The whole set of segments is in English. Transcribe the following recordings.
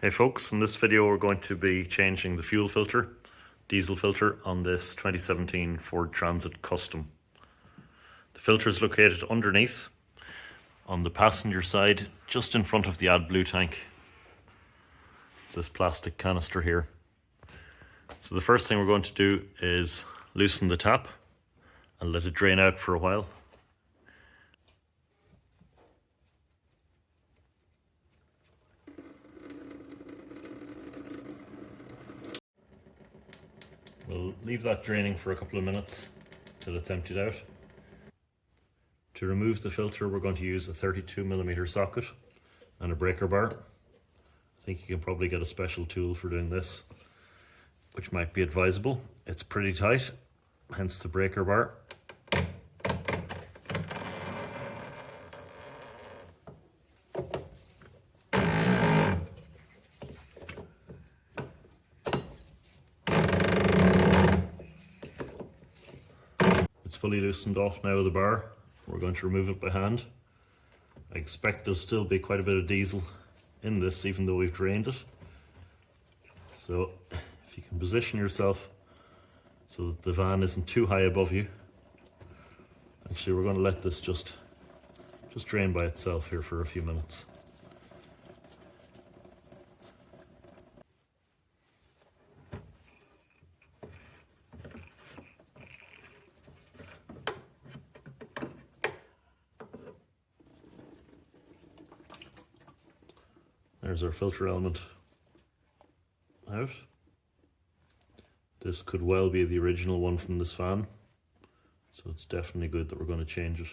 Hey folks, in this video we're going to be changing the fuel filter, diesel filter, on this 2017 Ford Transit Custom. The filter is located underneath on the passenger side, just in front of the AdBlue tank. It's this plastic canister here. So the first thing we're going to do is loosen the tap and let it drain out for a while. We'll leave that draining for a couple of minutes till it's emptied out. To remove the filter, we're going to use a 32mm socket and a breaker bar. I think you can probably get a special tool for doing this, which might be advisable. It's pretty tight, hence the breaker bar. It's fully loosened off now with the bar. We're going to remove it by hand. I expect there'll still be quite a bit of diesel in this, even though we've drained it. So if you can position yourself so that the van isn't too high above you. Actually, we're going to let this just drain by itself here for a few minutes. There's our filter element out. This could well be the original one from this van, so it's definitely good that we're going to change it.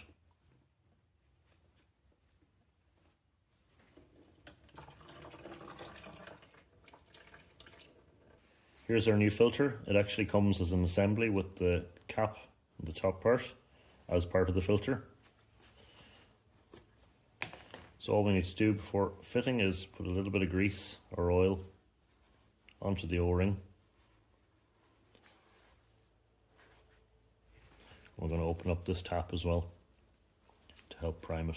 Here's our new filter. It actually comes as an assembly with the cap on the top part as part of the filter. So all we need to do before fitting is put a little bit of grease or oil onto the O-ring. We're going to open up this tap as well to help prime it.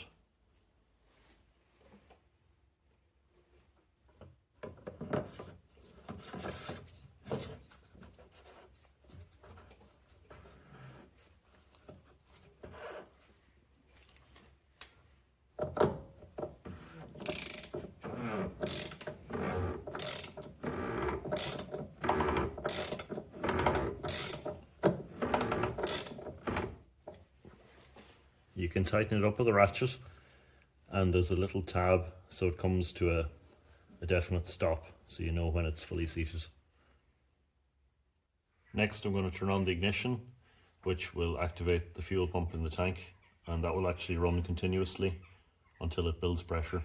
You can tighten it up with a ratchet, and there's a little tab so it comes to a definite stop, so you know when it's fully seated. Next I'm going to turn on the ignition, which will activate the fuel pump in the tank, and that will actually run continuously until it builds pressure.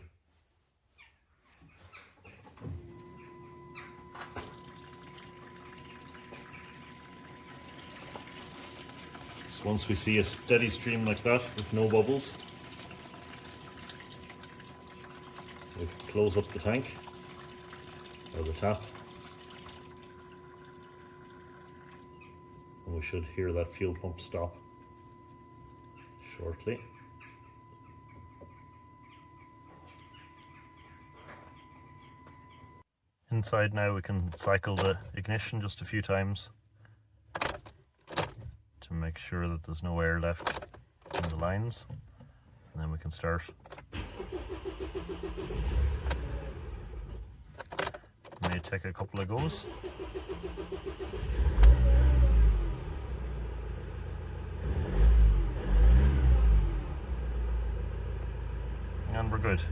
Once we see a steady stream like that with no bubbles, we close up the tank or the tap, and we should hear that fuel pump stop shortly. Inside now we can cycle the ignition just a few times to make sure that there's no air left in the lines, and then we can start. May take a couple of goes. And we're good.